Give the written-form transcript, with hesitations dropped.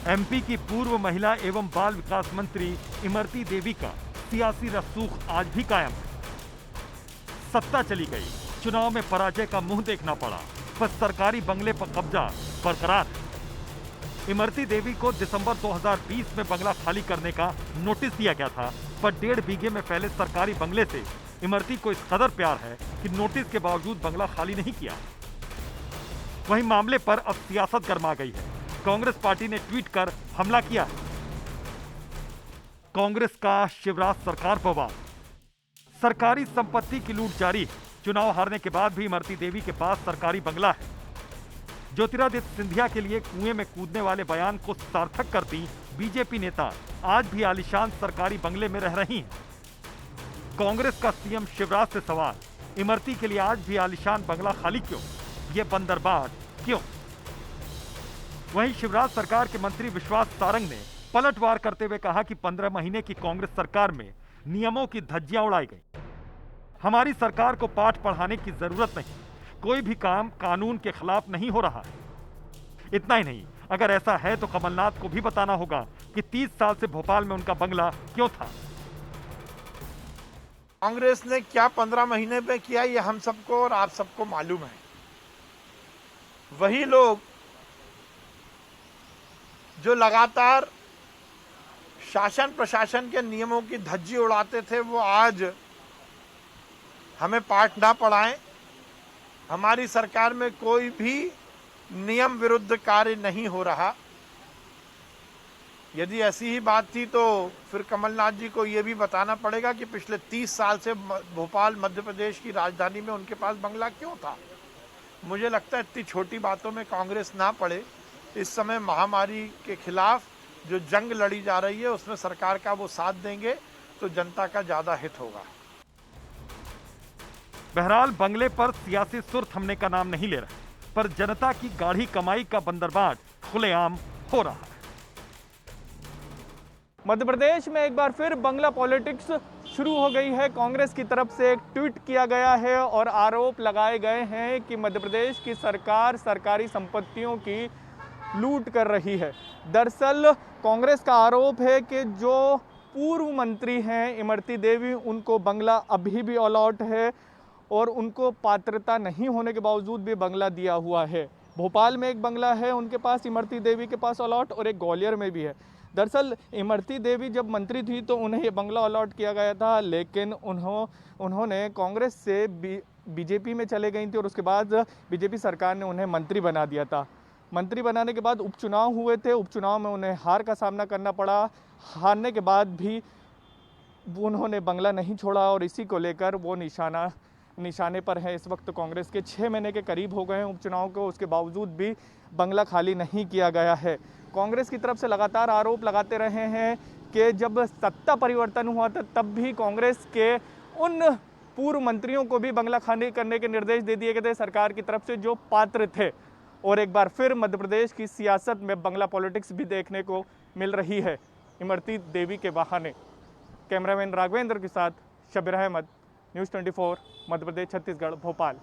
MP की पूर्व महिला एवं बाल विकास मंत्री इमरती देवी का सियासी रसूख आज भी कायम है। सत्ता चली गई, चुनाव में पराजय का मुंह देखना पड़ा, पर सरकारी बंगले पर कब्जा बरकरार है। इमरती देवी को दिसंबर 2020 में बंगला खाली करने का नोटिस दिया गया था, पर 1.5 बीघे में फैले सरकारी बंगले से इमरती को इस कदर प्यार है कि नोटिस के बावजूद बंगला खाली नहीं किया। वहीं मामले पर अब सियासत गर्मा गई है। कांग्रेस पार्टी ने ट्वीट कर हमला किया है। कांग्रेस का शिवराज सरकार पर वार। सरकारी संपत्ति की लूट जारी है। चुनाव हारने के बाद भी इमरती देवी के पास सरकारी बंगला है। ज्योतिरादित्य सिंधिया के लिए कुएं में कूदने वाले बयान को सार्थक करती बीजेपी नेता आज भी आलीशान सरकारी बंगले में रह रही हैं। कांग्रेस का सीएम शिवराज से सवाल, इमरती के लिए आज भी आलीशान बंगला खाली क्यों? ये बंदरबाट क्यों? वहीं शिवराज सरकार के मंत्री विश्वास सारंग ने पलटवार करते हुए कहा कि 15 महीने की कांग्रेस सरकार में नियमों की धज्जियां उड़ाई गई। हमारी सरकार को पाठ पढ़ाने की जरूरत नहीं, कोई भी काम कानून के खिलाफ नहीं हो रहा है। इतना ही नहीं, अगर ऐसा है तो कमलनाथ को भी बताना होगा कि 30 साल से भोपाल में उनका बंगला क्यों था। कांग्रेस ने क्या 15 महीने में किया, ये हम सबको और आप सबको मालूम है। वही लोग जो लगातार शासन प्रशासन के नियमों की धज्जी उड़ाते थे, वो आज हमें पाठ ना पढ़ाएं। हमारी सरकार में कोई भी नियम विरुद्ध कार्य नहीं हो रहा। यदि ऐसी ही बात थी तो फिर कमलनाथ जी को यह भी बताना पड़ेगा कि पिछले 30 साल से भोपाल मध्य प्रदेश की राजधानी में उनके पास बंगला क्यों था। मुझे लगता है इतनी छोटी बातों में कांग्रेस ना पड़े। इस समय महामारी के खिलाफ जो जंग लड़ी जा रही है उसमें सरकार का वो साथ देंगे तो जनता का ज्यादा हित होगा। बहरहाल बंगले पर सियासी सुर थमने का नाम नहीं ले रहा, पर जनता की गाढ़ी कमाई का बंदरबाट खुलेआम हो रहा है। मध्य प्रदेश में एक बार फिर बंगला पॉलिटिक्स शुरू हो गई है। कांग्रेस की तरफ से एक ट्वीट किया गया है और आरोप लगाए गए हैं कि मध्य प्रदेश की सरकार सरकारी संपत्तियों की लूट कर रही है। दरअसल कांग्रेस का आरोप है कि जो पूर्व मंत्री हैं इमरती देवी, उनको बंगला अभी भी अलॉट है और उनको पात्रता नहीं होने के बावजूद भी बंगला दिया हुआ है। भोपाल में एक बंगला है उनके पास, इमरती देवी के पास अलॉट, और एक ग्वालियर में भी है। दरअसल इमरती देवी जब मंत्री थी तो उन्हें ये बंगला अलॉट किया गया था, लेकिन उन्होंने कांग्रेस से बीजेपी में चले गई थी और उसके बाद बीजेपी सरकार ने उन्हें मंत्री बना दिया था। मंत्री बनाने के बाद उपचुनाव हुए थे, उपचुनाव में उन्हें हार का सामना करना पड़ा। हारने के बाद भी उन्होंने बंगला नहीं छोड़ा और इसी को लेकर वो निशाने पर है। इस वक्त कांग्रेस के 6 महीने के करीब हो गए हैं उपचुनाव को, उसके बावजूद भी बंगला खाली नहीं किया गया है। कांग्रेस की तरफ से लगातार आरोप लगाते रहे हैं कि जब सत्ता परिवर्तन हुआ था तब भी कांग्रेस के उन पूर्व मंत्रियों को भी बंगला खाली करने के निर्देश दे दिए गए थे सरकार की तरफ से जो पात्र थे। और एक बार फिर मध्य प्रदेश की सियासत में बंगला पॉलिटिक्स भी देखने को मिल रही है इमरती देवी के बहाने। कैमरामैन राघवेंद्र के साथ शब्बीर अहमद, न्यूज़ 24, मध्य प्रदेश, छत्तीसगढ़, भोपाल।